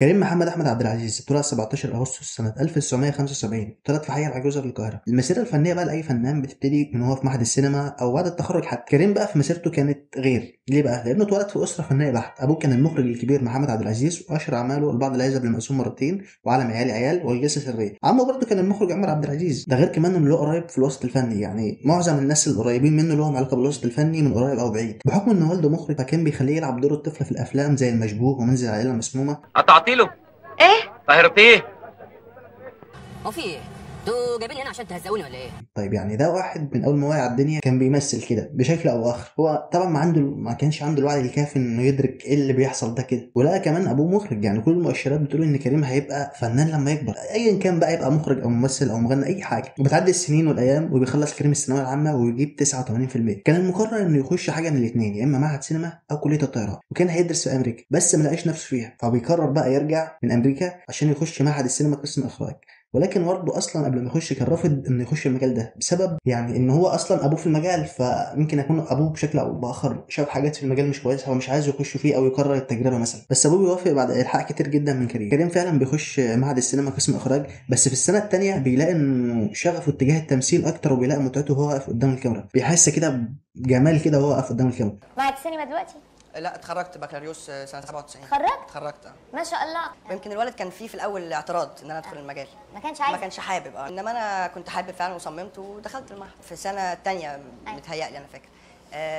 كريم محمد احمد عبد العزيز اتولد 17 اغسطس سنه 1975، اتولد في حي العجوزه في القاهره. المسيره الفنيه بقى لاي فنان بتبتدي من هو في معهد السينما او بعد التخرج. حتى كريم بقى في مسيرته كانت غير ليه بقى، لانه اتولد في اسره فنيه بحت. ابوه كان المخرج الكبير محمد عبد العزيز، واشهر اعماله البعض لا يذهب للمأذون مرتين وعالم عيالي عيال والجثه السريه. عمه برضه كان المخرج عمر عبد العزيز، ده غير كمان انه له قريب في الوسط الفني، يعني معظم الناس القريبين منه لهم علاقه بالوسط الفني من قريب او بعيد، بحكم ان والده مخرج فكان بيخليه يلعب دور الطفل في الافلام زي المشبوه ومنزل العائله المسمومه. قطعتي له ايه طاهرتيه. هو في ايه؟ انتوا جايبيني هنا عشان تهزقوني ولا ايه؟ طيب يعني ده واحد من اول ما وعي على الدنيا كان بيمثل كده بشكل او اخر. هو طبعا ما كانش عنده الوعي الكافي انه يدرك ايه اللي بيحصل ده كده، ولا كمان ابوه مخرج. يعني كل المؤشرات بتقول ان كريم هيبقى فنان لما يكبر، ايا كان بقى، يبقى مخرج او ممثل او مغني اي حاجه. وبتعدي السنين والايام وبيخلص كريم الثانويه العامه ويجيب 89%. كان المقرر انه يخش حاجه من الاثنين، يا اما معهد سينما او كليه الطيران، وكان هيدرس في امريكا بس ما لقاش نفسه فيها، فبيقرر بقى يرجع من امريكا عشان يخش معهد السينما قسم اخراج. ولكن برضه اصلا قبل ما يخش كان رافض انه يخش المجال ده بسبب يعني ان هو اصلا ابوه في المجال، فممكن يكون ابوه بشكل او باخر شاف حاجات في المجال مش كويسه، هو مش عايز يخش فيه او يكرر التجربه مثلا. بس ابوه بيوافق بعد الحاق كتير جدا من كريم. كريم فعلا بيخش معهد السينما قسم اخراج، بس في السنه الثانيه بيلاقي انه شغفه اتجاه التمثيل اكتر، وبيلاقي متعته وهو واقف قدام الكاميرا، بيحس كده بجمال كده وهو واقف قدام الكاميرا. معك سينما دلوقتي؟ لا، اتخرجت بكالوريوس سنه 97. اتخرجت. ما شاء الله. ويمكن الولد كان فيه في الاول اعتراض ان انا ادخل المجال، ما كانش عايز. ما كانش حابب. انما انا كنت حابب فعلا وصممت ودخلت المعهد في السنه الثانيه. متهيألي انا فاكر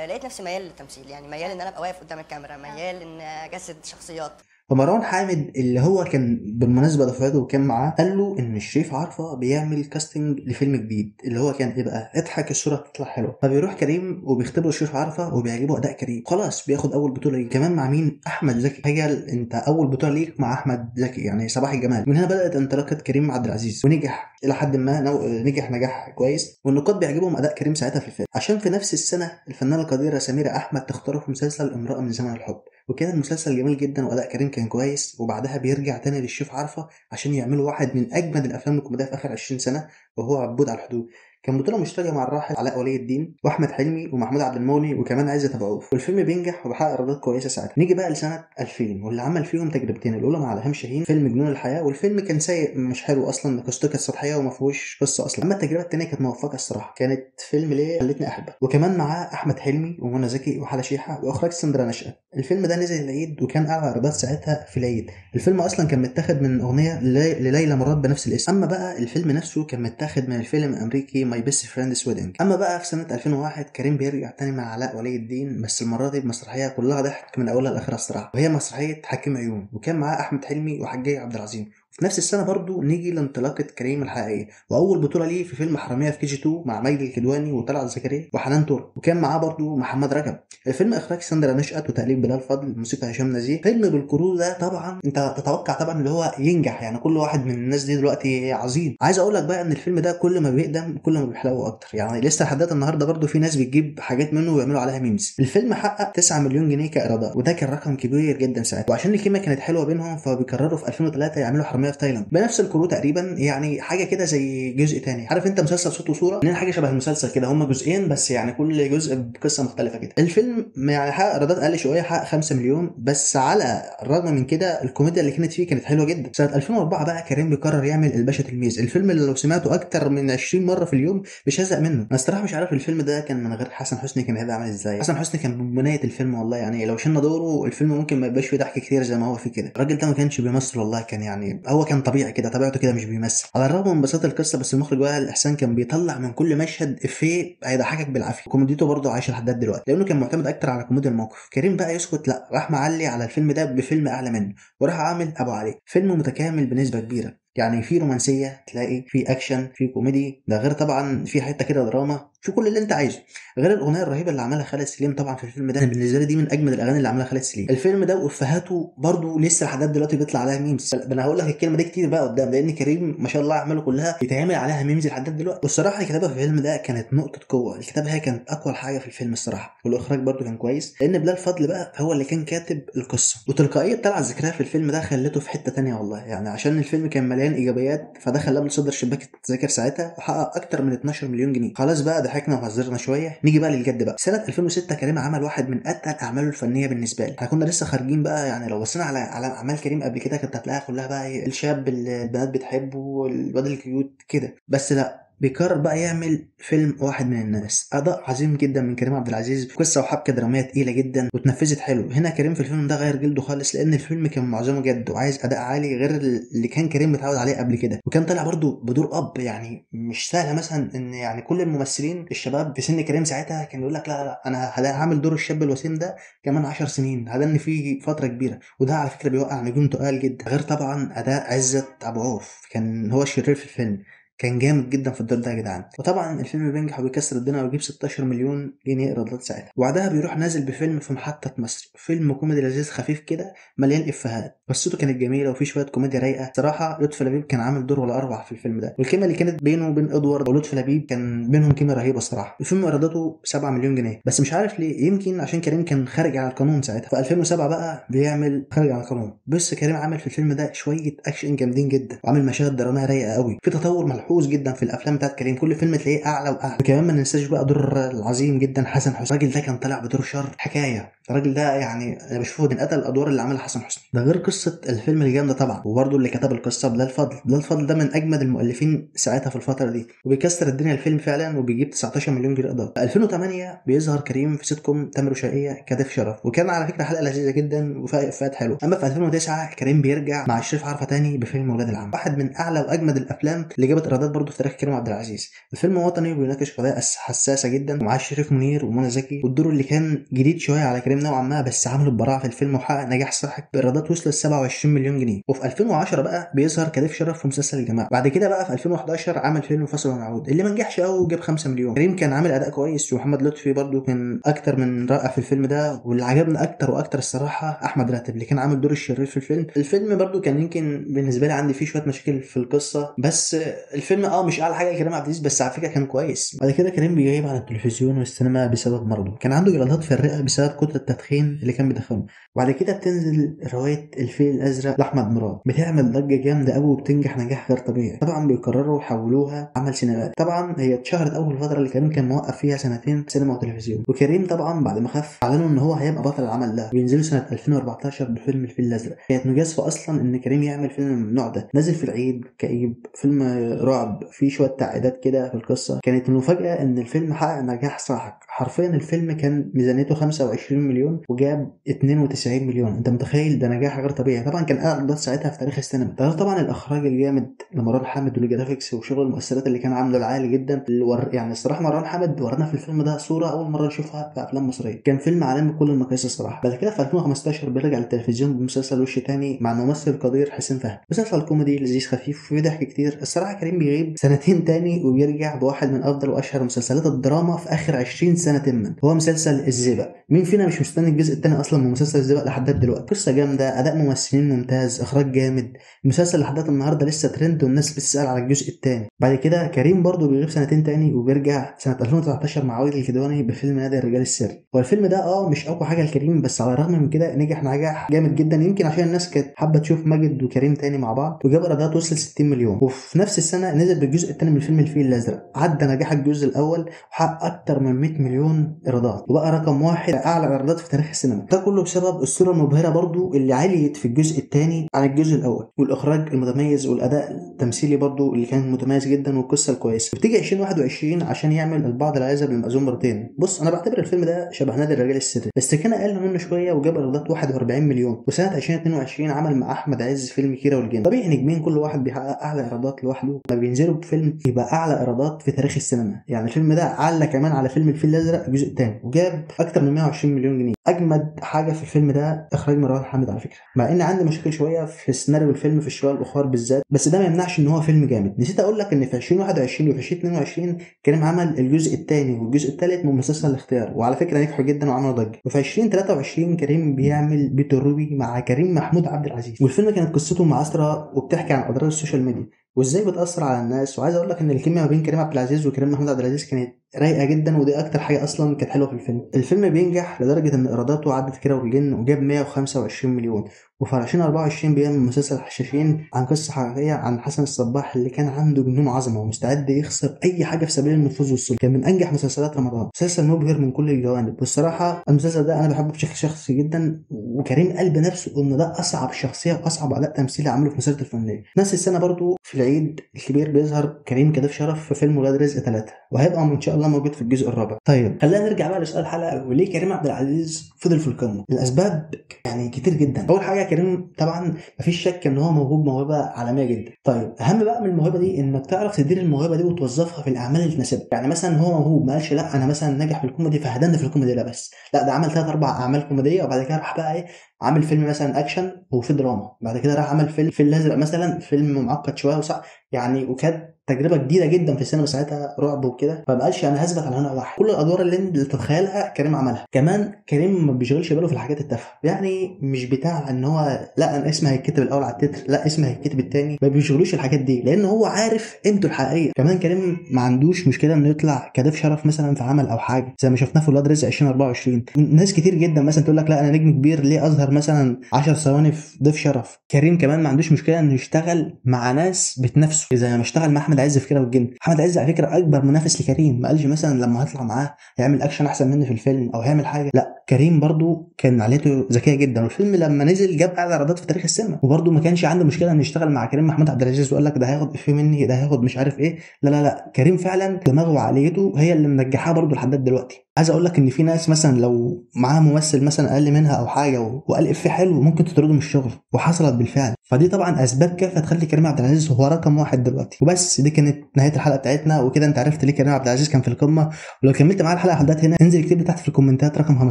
لقيت نفسي ميال للتمثيل، يعني ميال ان انا ابقى واقف قدام الكاميرا، ميال ان اجسد شخصيات. فمروان حامد اللي هو كان بالمناسبة دفعته وكان معاه قال له إن الشريف عرفة بيعمل كاستنج لفيلم جديد اللي هو كان إيه بقى، اضحك الصورة تطلع حلوة. فبيروح كريم وبيختبره الشريف عرفة وبيعجبه أداء كريم، خلاص بياخد أول بطولة ليه كمان مع مين؟ أحمد زكي. تخيل أنت أول بطولة ليك مع أحمد زكي، يعني صباح الجمال. من هنا بدأت انطلاقة كريم عبد العزيز، ونجح إلى حد ما، نجح نجاح كويس، والنقاد بيعجبهم أداء كريم ساعتها في الفيلم. عشان في نفس السنة الفنانة القديرة سميرة أحمد تختاره في مسلسل امرأة من زمن الحب، وكان المسلسل جميل جدا واداء كريم كان كويس. وبعدها بيرجع تاني للشيف عرفة عشان يعملوا واحد من اجمد الافلام الكوميديه في اخر 20 سنه، وهو عبود على الحدود. كان بطوله مشتركه مع الراحل علاء ولي الدين واحمد حلمي ومحمود عبد المولي وكمان عزت ابو عوف، والفيلم بينجح وبيحقق ايرادات كويسه ساعتها. نيجي بقى لسنه 2000 واللي عمل فيهم تجربتين، الاولى مع الهام شاهين فيلم جنون الحياه، والفيلم كان سيء مش حلو اصلا، قصته كانت سطحيه وما فيهوش قصه اصلا. اما التجربه الثانيه كانت موفقه الصراحه، كانت فيلم ليه خلتني احبك، وكمان معاه احمد حلمي ومنى زكي وحلا شيحه واخراج سندرا نشأت. الفيلم ده نزل العيد وكان اعلى ايرادات ساعتها في العيد. الفيلم اصلا كان متاخد من اغنيه لليلى مراد بنفس الاسم. اما بقى الفيلم نفسه كان متاخد من الفيلم الامريكي ماي بيست فريندز ويدنج. اما بقى في سنه 2001 كريم بيرجع تاني مع علاء ولي الدين، بس المره دي بمسرحيه كلها ضحك من اولها لاخرها الصراحه، وهي مسرحيه حكيم عيون، وكان معاه احمد حلمي وحجاج عبد العظيم. في نفس السنه برضو نيجي لانطلاقه كريم الحقيقيه، واول بطوله ليه في فيلم حراميه في كي جي 2 مع ماجد الكدواني وطلعت زكريا وحنان ترك، وكان معاه برضو محمد رجب. الفيلم اخراج ساندرا نشأت وتأليف بلال فضل، موسيقى هشام نزيه. فيلم بالكرو ده طبعا انت تتوقع طبعا اللي هو ينجح، يعني كل واحد من الناس دي دلوقتي عظيم. عايز اقول لك بقى ان الفيلم ده كل ما بيقدم كل ما بيحلو اكتر، يعني لسه لحد النهارده برضو في ناس بتجيب حاجات منه ويعملوا عليها ميمز. الفيلم حقق 9 مليون جنيه كايرادات، وده كان رقم كبير جدا ساعتها، وعشان الكيمياء كانت حلوه بينهم فبيقرروا في 2003 يعملوا حراميه في تايلاند بنفس الكرو تقريبا، يعني حاجه كده زي جزء تاني. عارف انت مسلسل صوت وصوره، ان حاجه شبه المسلسل كده، هما جزئين بس يعني كل جزء بقصه مختلفه كده. الفيلم يعني حقق ايرادات اقل شويه، حقق 5 مليون بس. على الرغم من كده الكوميديا اللي كانت فيه كانت حلوه جدا. سنه 2004 بقى كريم بيقرر يعمل الباشا تلميذ، الفيلم اللي لو سمعته اكتر من 20 مره في اليوم مش هزهق منه. انا الصراحه مش عارف الفيلم ده كان من غير حسن حسني كان هيبقى عامل ازاي. حسن حسني كان بنبنيه الفيلم والله، يعني لو شلنا دوره الفيلم ممكن ما يبقاش فيه ضحك كتير زي ما هو فيه كده. الراجل ده ما كانش بيمثل والله، كان يعني هو كان طبيعي كده، طبيعته كده مش بيمثل. على الرغم من بساطه القصه بس المخرج وائل احسان كان بيطلع من كل مشهد افيه هيضحكك بالعافيه. كوميديته برضه عايشه لحد دلوقتي لانه كان معتمد اكتر على كوميديا الموقف. كريم بقى يسكت لا، راح معلي على الفيلم ده بفيلم اعلى منه، وراح عامل ابو علي، فيلم متكامل بنسبه كبيره، يعني في رومانسيه، تلاقي في اكشن، في كوميدي، ده غير طبعا في حته كده دراما، في كل اللي انت عايزه. غير الاغنيه الرهيبه اللي عملها خالد سليم طبعا في الفيلم ده، بالنسبه لي دي من اجمد الاغاني اللي عملها خالد سليم. الفيلم ده وافهاته برضه لسه لحد دلوقتي بيطلع عليها ميمز. انا هقول لك الكلمه دي كتير بقى قدام، لان كريم ما شاء الله اعماله كلها بيتعمل عليها ميمز لحد دلوقتي. والصراحه الكتابه في الفيلم ده كانت نقطه قوه، الكتابه هي كانت اقوى حاجه في الفيلم الصراحه، والاخراج برضه كان كويس لان بلال فضل بقى هو اللي كان كاتب القصه. وتلقائيه طلعت زكريا في الفيلم ده خلته في حته تانية والله، يعني عشان الفيلم كان مليان ايجابيات، فده خلاه متصدر شباك التذاكر ساعتها وحقق اكتر من 12 مليون جنيه. خلاص بقى ضحكنا وهزرنا شويه، نيجي بقى للجد بقى. سنه 2006 كريم عمل واحد من اتقل اعماله الفنيه بالنسبه لي. احنا كنا لسه خارجين بقى، يعني لو بصينا على اعمال كريم قبل كده كنت هتلاقيها كلها بقى الشاب اللي البنات بتحبه والواد الكيوت كده، بس لا، بيقرر بقى يعمل فيلم واحد من الناس. اداء عظيم جدا من كريم عبد العزيز، قصه وحبكه دراميه تقيله جدا واتنفذت حلو. هنا كريم في الفيلم ده غير جلده خالص، لان الفيلم كان معظمه جد وعايز اداء عالي غير اللي كان كريم متعود عليه قبل كده. وكان طالع برضو بدور اب، يعني مش سهله مثلا ان يعني كل الممثلين الشباب في سن كريم ساعتها كان يقول لك لا لا لا انا هعمل دور الشاب الوسيم ده كمان 10 سنين، هدني فيه فتره كبيره. وده على فكره بيوقع نجوم تقال جدا. غير طبعا اداء عزت ابو عوف، كان هو الشرير في الفيلم، كان جامد جدا في الدور ده يا جدعان. وطبعا الفيلم بينجح وبيكسر الدنيا ويجيب 16 مليون جنيه ايرادات ساعتها. وبعدها بيروح نازل بفيلم في محطة مصر، فيلم كوميدي لذيذ خفيف كده مليان افيهات، قصته كانت جميله وفي شويه كوميديا رايقه. صراحه لطفي لبيب كان عامل دور ولا اروع في الفيلم ده، والكيمياء اللي كانت بينه وبين ادوارد ولطفي لبيب كان بينهم كيمياء رهيبه صراحه. الفيلم ايراداته 7 مليون جنيه، بس مش عارف ليه، يمكن عشان كريم كان خارج على القانون ساعتها. في 2007 بقى بيعمل خارج على القانون. بس كريم عامل في الفيلم ده شويه اكشن جامدين جدا، وعامل مشاهد دراميه رايقه قوي، في تطور ملحوظ جدا في الافلام بتاعت كريم، كل فيلم تلاقيه اعلى واعلى. وكمان ما ننساش بقى دور العظيم جدا حسن حسني. الراجل ده كان طالع بدور شر حكايه، الراجل ده يعني انا بشوفه من اتقل الادوار اللي عملها حسن حسني. ده غير قصه الفيلم الجامده طبعا، وبرده اللي كتب القصه بلال الفضل. بلال الفضل ده من اجمد المؤلفين ساعتها في الفتره دي، وبيكسر الدنيا الفيلم فعلا وبيجيب 19 مليون جنيه ايرادات. في 2008 بيظهر كريم في سيت كوم تامر وشقيقه كضيف شرف، وكان على فكره حلقه لذيذه جدا وفيها افيهات حلوه. اما في 2009 كريم بيرجع مع شريف عرفة تاني بفيلم ولاد العم، واحد من اعلى واجمد الافلام اللي جابت ايرادات برده في تاريخ كريم عبد العزيز. الفيلم وطني وبيناقش قضايا حساسه جدا، ومعاه شريف منير ومنى زكي، والدور اللي كان جديد شويه على كريم نوعا ما، بس عمله ببراعه في الفيلم وحقق نجاح ساحق بايرادات وصلت 27 مليون جنيه. وفي 2010 بقى بيظهر كضيف شرف في مسلسل الجماعه. بعد كده بقى في 2011 عمل فيلم فاصل ونعود اللي ما نجحش قوي وجاب 5 مليون. كريم كان عامل اداء كويس، ومحمد لطفي برده كان اكتر من رائع في الفيلم ده. واللي عجبني اكتر واكتر الصراحه احمد راتب اللي كان عامل دور الشرير في الفيلم. الفيلم برده كان يمكن بالنسبه لي عندي فيه شويه مشاكل في القصه، بس الفيلم مش اعلى حاجه لكريم عبد العزيز، بس على فكره كان كويس. بعد كده كريم بيغيب عن التلفزيون والسينما بسبب مرضه، كان عنده جلطات في الرئه بسبب كتر التدخين اللي كان بيدخنه. وبعد كده بتنزل روايه الفيل الازرق لاحمد مراد، بتعمل ضجه جامده قوي وبتنجح نجاح غير طبيعي. طبعا بيقرروا يحولوها عمل سينمائي. طبعا هي اتشهرت اول فتره اللي كريم كان موقف فيها سنتين سينما وتلفزيون. وكريم طبعا بعد ما خف اعلنوا ان هو هيبقى بطل العمل ده، وينزلوا سنه 2014 بفيلم الفيل الازرق. كانت مجازفه اصلا ان كريم يعمل فيلم من النوع ده، نازل في العيد كئيب، فيلم رعب فيه شويه تعقيدات كده في القصه. كانت المفاجاه ان الفيلم حقق نجاح ساحق، حرفيا الفيلم كان ميزانيته 25 مليون وجاب 92 مليون. انت متخيل؟ ده نجاح غير طبيعي. طبعا كان اعلى ايرادات ساعتها في تاريخ السينما. ده طبعا الاخراج الجامد لمروان حامد والجرافيكس وشغل المؤثرات اللي كان عامله العالي جدا. يعني الصراحه مروان حامد ورانا في الفيلم ده صوره اول مره نشوفها في افلام مصريه، كان فيلم عالمي بكل المقاييس الصراحه. بعد كده في 2015 بيرجع للتلفزيون بمسلسل وش تاني مع الممثل القدير حسين فهمي، مسلسل كوميدي لذيذ خفيف وفيه ضحك كتير. الصراحه كريم بيغيب سنتين تاني وبيرجع بواحد من افضل واشهر مسلسلات الدراما في اخر 20 سنه تما، هو مسلسل الزيبق. مين فينا مش مستني الجزء الثاني اصلا من مسلسل الزيبق لحد دلوقتي؟ قصه جامده، اداء ممثلين ممتاز، اخراج جامد. المسلسل لحد النهارده لسه ترند والناس بتسال على الجزء الثاني. بعد كده كريم برضه بيغيب سنتين تاني وبيرجع سنه 2019 مع وائل الكدواني بفيلم نادي الرجال السري. والفيلم ده مش اقوى حاجه لكريم، بس على الرغم من كده نجح نجاح جامد جدا، يمكن عشان الناس كانت حابه تشوف ماجد وكريم تاني مع بعض، وجاب ايرادات وصل 60 مليون. وفي نفس السنه نزل بالجزء الثاني من فيلم الفيل الازرق، عدى نجاح الجزء الاول وحقق اكتر من 100 مليون ايرادات، وبقى رقم واحد اعلى ايرادات في تاريخ السينما. ده كله بسبب الصوره المبهره برضو اللي عليت في الجزء الثاني عن الجزء الاول، والاخراج المتميز والاداء التمثيلي برضو اللي كان متميز جدا والقصه الكويسه. بتيجي 2021 عشان يعمل البعض العازب للمأذون مرتين. بص انا بعتبر الفيلم ده شبه نادي الرجال السري، بس كان اقل منه شويه وجاب ايرادات 41 مليون. وسنه 2022 عمل مع احمد عز فيلم كيرة والجن. طبيعي نجمين كل واحد بيحقق اعلى ايرادات لوحده، ما بينزلوا بفيلم يبقى اعلى ايرادات في تاريخ السينما. يعني الفيلم ده علّى كمان على فيلم الفيل الازرق الجزء الثاني وجاب اكتر من 120 مليون جنيه. اجمد حاجه في الفيلم ده اخراج مروان حامد على فكره، مع ان عندي مشاكل شويه في سيناريو الفيلم في الشويه الاخر بالذات، بس ده ما يمنعش ان هو فيلم جامد. نسيت اقول لك ان في 2021 وفي 2022 كريم عمل الجزء الثاني والجزء الثالث من مسلسل الاختيار، وعلى فكره نجحوا جدا وعملوا ضجه. وفي 2023 كريم بيعمل بيت الروبي مع كريم محمود عبد العزيز، والفيلم كانت قصته معاصره وبتحكي عن اضرار السوشيال ميديا وازاي بتاثر على الناس. وعايز اقول لك ان الكيمياء ما بين كريم عبد العزيز وكريم محمود عبد العزيز كانت رايقه جدا، ودي اكتر حاجه اصلا كانت حلوه في الفيلم. الفيلم بينجح لدرجه ان ايراداته عدت كده والجن وجاب 125 مليون. وفي 2024 بيعمل مسلسل حشاشين عن قصه حقيقيه عن حسن الصباح اللي كان عنده جنون عظمه ومستعد يخسر اي حاجه في سبيل النفوذ والسلطه. كان من انجح مسلسلات رمضان، مسلسل مبهر من كل الجوانب. والصراحه المسلسل ده انا بحبه بشكل شخصي جدا، وكريم قلب نفسه ان ده اصعب شخصيه واصعب اداء تمثيلي عمله في مسيرته الفنيه. نفس السنه برضو في العيد الكبير بيظهر كريم كضيف شرف في فيلم ولاد رزق 3، وهيبقى ان شاء الله موجود في الجزء الرابع. طيب خلينا نرجع بقى لسؤال الحلقه، وليه كريم عبد العزيز فضل في القمه؟ الاسباب يعني كتير جدا. اول حاجه كريم طبعا مفيش شك ان هو موهبه عالميه جدا. طيب اهم بقى من الموهبه دي انك تعرف تدير الموهبه دي وتوظفها في الاعمال اللي تناسبك. يعني مثلا هو موهوب، ما قالش لا انا مثلا ناجح في الكوميدي فهدني في الكوميدي ده بس، لا ده عمل 3 4 اعمال كوميديه، وبعد كده راح بقى ايه عامل فيلم مثلا اكشن وفي دراما، بعد كده راح عمل فيلم في الازرق مثلا، فيلم معقد شويه وصعب يعني، وكانت تجربه جديده جدا في السينما ساعتها، رعب وكده. فما قالش انا هثبت على نوع واحد، كل الادوار اللي تتخيلها كريم عملها. كمان كريم ما بيشغلش باله في الحاجات التافهه، يعني مش بتاع ان هو لا انا اسمي هيتكتب الاول على التتر، لا اسمي هيتكتب الثاني، ما بيشغلوش الحاجات دي لان هو عارف قيمته الحقيقيه. كمان كريم ما عندوش مشكله انه يطلع كضيف شرف مثلا في عمل او حاجه زي ما شفناه في ولاد رزق 2024. ناس كتير جدا مثلا تقول لك لا انا نجم كبير ليه اظهر مثلا 10 ثواني في ضيف شرف. كريم كمان ما عندوش مشكله انه يشتغل مع ناس بتنافسه زي ما اشتغل مع احمد عز في كيرة والجن. احمد عز على فكره اكبر منافس لكريم، ما قالش مثلا لما هطلع معاه هيعمل اكشن احسن مني في الفيلم او هيعمل حاجه، لا كريم برضو كان عاليته ذكيه جدا، والفيلم لما نزل جاب اعلى ايرادات في تاريخ السينما. وبرضو ما كانش عنده مشكله انه يشتغل مع كريم محمود عبد العزيز وقال لك ده هياخد افيه مني، ده هياخد مش عارف ايه، لا لا لا كريم فعلا دماغه وعقليته هي اللي منجحاه برضو لحد دلوقتي. عايز اقول لك ان في ناس مثلا لو معاها ممثل مثلا اقل منها او حاجه وقال افيه حلو ممكن تطرده من الشغل، وحصلت بالفعل. فدي طبعا اسباب كافيه تخلي كريم عبد العزيز هو رقم 1 دلوقتي. وبس دي كانت نهايه الحلقه بتاعتنا، وكده انت عرفت ليه كريم عبد العزيز كان في القمه. ولو كملت معايا الحلقه لحد هنا انزل اكتب لي تحت في الكومنتات رقم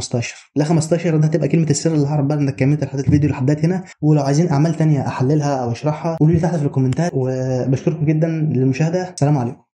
15، لا 15 ده هتبقى كلمه السر اللي هعرف بقى انك كملت لحد الفيديو لحد هنا. ولو عايزين اعمال تانية احللها او اشرحها قولوا لي تحت في الكومنتات. وبشكركم جدا للمشاهده، سلام عليكم.